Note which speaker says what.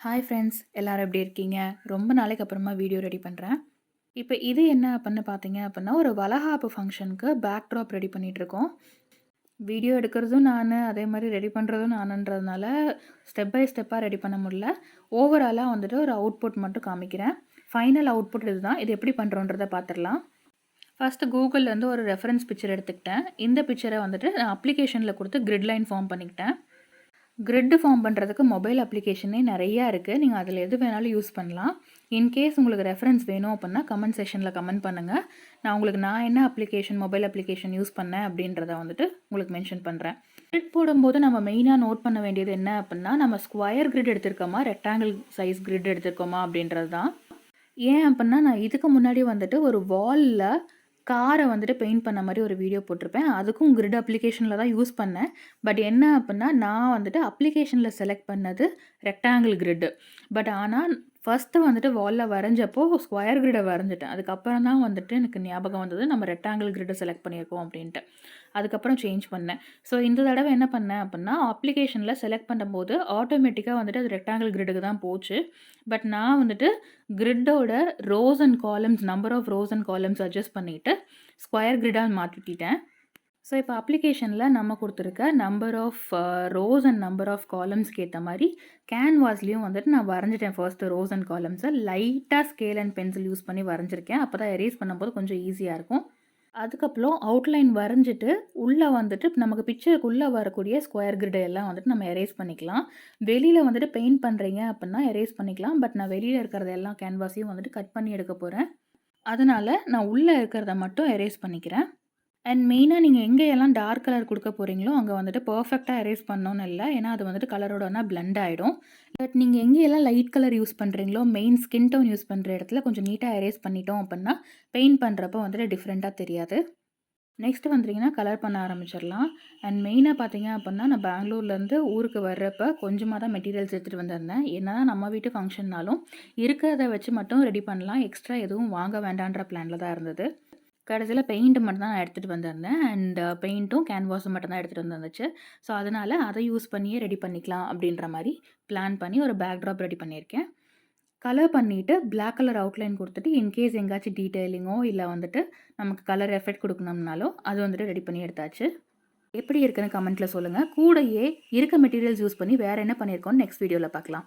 Speaker 1: Hi friends, எல்லாரும் எப்படி இருக்கீங்க? ரொம்ப நாளைக்கு அப்புறமா வீடியோ ரெடி பண்ணுறேன். இப்போ இது என்ன அப்படின்னு பார்த்தீங்க அப்படின்னா, ஒரு வளகாப்பு ஃபங்ஷனுக்கு பேக்ட்ராப் ரெடி பண்ணிகிட்ருக்கோம். வீடியோ எடுக்கிறதும் நான், அதே மாதிரி ரெடி பண்ணுறதும் நானுன்றதுனால ஸ்டெப் பை ஸ்டெப்பாக ரெடி பண்ண முடியல. ஓவராலாக வந்துட்டு ஒரு அவுட்புட் மட்டும் காமிக்கிறேன். ஃபைனல் அவுட்புட் இதுதான். இது எப்படி பண்ணுறோன்றதை பார்த்துடலாம். ஃபஸ்ட்டு கூகுள்லேருந்து ஒரு ரெஃபரன்ஸ் பிக்சர் எடுத்துக்கிட்டேன். இந்த பிக்சரை வந்துட்டு நான் அப்ளிகேஷனில் கொடுத்து கிரிட் லைன் ஃபார்ம் பண்ணிக்கிட்டேன். கிரிட் ஃபார்ம் பண்ணுறதுக்கு மொபைல் அப்ளிகேஷனே நிறையா இருக்குது. நீங்கள் அதில் எது வேணாலும் யூஸ் பண்ணலாம். இன்கேஸ் உங்களுக்கு ரெஃபரன்ஸ் வேணும் அப்படின்னா கமெண்ட் செக்ஷனில் கமெண்ட் பண்ணுங்கள். நான் என்ன மொபைல் அப்ளிகேஷன் யூஸ் பண்ணேன் அப்படின்றத வந்துட்டு உங்களுக்கு மென்ஷன் பண்ணுறேன். கிரிட் போடும்போது நம்ம மெயினாக நோட் பண்ண வேண்டியது என்ன அப்படின்னா, நம்ம ஸ்கொயர் கிரிட் எடுத்திருக்கோமா, ரெக்டாங்கிள் சைஸ் கிரிட் எடுத்திருக்கோமா அப்படின்றது தான். ஏன் அப்படின்னா, நான் இதுக்கு முன்னாடி வந்துட்டு ஒரு வாலில் காரை வந்துட்டு பெயிண்ட் பண்ண மாதிரி ஒரு வீடியோ போட்டிருப்பேன். அதுக்கும் கிரிட் அப்ளிகேஷனில் தான் யூஸ் பண்ணேன். பட் என்ன அப்படின்னா, நான் வந்துட்டு அப்ளிகேஷனில் செலக்ட் பண்ணது ரெக்டாங்கிள் கிரிட்டு. பட் ஆனால் ஃபஸ்ட்டு வந்துட்டு வாலில் வரைஞ்சப்போ ஸ்கொயர் கிரிட்டை வரைஞ்சிட்டேன். அதுக்கப்புறம் தான் வந்துட்டு எனக்கு ஞாபகம் வந்தது, நம்ம ரெக்டாங்கிள் கிரிட்டை செலக்ட் பண்ணியிருக்கோம் அப்படின்ட்டு. அதுக்கப்புறம் சேஞ்ச் பண்ணேன். ஸோ இந்த தடவை என்ன பண்ணேன் அப்படின்னா, அப்ளிகேஷனில் செலக்ட் பண்ணும்போது ஆட்டோமேட்டிக்காக வந்துட்டு அது ரெக்டாங்கிள் கிரிட்டுக்கு தான் போச்சு. பட் நான் வந்துட்டு கிரிட்டோட number of rows and columns adjust பண்ணிவிட்டு ஸ்கொயர் கிரிட்டாக மாற்றிட்டேன். ஸோ இப்போ அப்ளிகேஷனில் நம்ம கொடுத்துருக்க number of rows and number of காலம்ஸ்க்கு ஏற்ற மாதிரி கேன்வாஸ்லேயும் வந்துட்டு நான் வரைஞ்சிட்டேன். ஃபர்ஸ்ட்டு ரோஸ் அண்ட் காலம்ஸை லைட்டாக ஸ்கேல் அண்ட் பென்சில் யூஸ் பண்ணி வரைஞ்சிருக்கேன். அப்போ தான் எரேஸ் பண்ணும்போது கொஞ்சம் ஈஸியாக இருக்கும். அதுக்கப்புறம் அவுட்லைன் வரைஞ்சிட்டு உள்ளே வந்துட்டு நமக்கு பிக்சருக்குள்ளே வரக்கூடிய ஸ்கொயர் கிரிட் எல்லாம் வந்துட்டு நம்ம எரேஸ் பண்ணிக்கலாம். வெளியில் வந்துட்டு பெயிண்ட் பண்ணுறீங்க அப்படின்னா எரேஸ் பண்ணிக்கலாம். பட் நான் வெளியில் இருக்கிறத எல்லாம் கேன்வாஸையும் வந்துட்டு கட் பண்ணி எடுக்க போகிறேன். அதனால் நான் உள்ளே இருக்கிறத மட்டும் எரேஸ் பண்ணிக்கிறேன். அண்ட் மெயினாக நீங்கள் எங்கேயெல்லாம் டார்க் கலர் கொடுக்க போகிறீங்களோ அங்கே வந்துட்டு பர்ஃபெக்டாக எரேஸ் பண்ணணும்னு இல்லை. ஏன்னா அது வந்துட்டு கலரோடனா பிளெண்ட் ஆகிடும். பட் நீங்கள் எங்கேயெல்லாம் லைட் கலர் யூஸ் பண்ணுறீங்களோ, மெயின் ஸ்கின் டோன் யூஸ் பண்ணுற இடத்துல கொஞ்சம் நீட்டாக எரேஸ் பண்ணிட்டோம் அப்படின்னா பெயிண்ட் பண்ணுறப்போ வந்துட்டு டிஃப்ரெண்ட்டாக தெரியாது. நெக்ஸ்ட்டு வந்துட்டிங்கன்னா கலர் பண்ண ஆரம்பிச்சிடலாம். அண்ட் மெயினாக பார்த்தீங்க அப்படின்னா, நான் பெங்களூர்லேருந்து ஊருக்கு வர்றப்போ கொஞ்சமாக தான் மெட்டீரியல்ஸ் எடுத்துகிட்டு வந்திருந்தேன். என்னதான் நம்ம வீட்டு ஃபங்க்ஷன்னாலும் இருக்கிறத வச்சு மட்டும் ரெடி பண்ணலாம். எக்ஸ்ட்ரா எதுவும் வாங்க வேண்டான்ற பிளானில் தான் இருந்தது. கடைசியில் பெயிண்ட் மட்டும் தான் நான் எடுத்துகிட்டு வந்திருந்தேன். அண்ட் பெயிண்ட்டும் கேன்வாஸும் மட்டும் தான் எடுத்துகிட்டு வந்துருந்துச்சு. ஸோ அதனால் அதை யூஸ் பண்ணியே ரெடி பண்ணிக்கலாம் அப்படின்ற மாதிரி பிளான் பண்ணி ஒரு பேக்ட்ராப் ரெடி பண்ணியிருக்கேன். கலர் பண்ணிவிட்டு பிளாக் கலர் அவுட்லைன் கொடுத்துட்டு இன்கேஸ் எங்கேயாச்சும் டீட்டெயிலிங்கோ இல்லை வந்துட்டு நமக்கு கலர் எஃபெக்ட் கொடுக்கணும்னாலோ அது வந்துட்டு ரெடி பண்ணி எடுத்தாச்சு. எப்படி இருக்குன்னு கமெண்ட்டில் சொல்லுங்கள். கூடயே இருக்க மெட்டீரியல்ஸ் யூஸ் பண்ணி வேறு என்ன பண்ணியிருக்கோன்னு நெக்ஸ்ட் வீடியோவில் பார்க்கலாம்.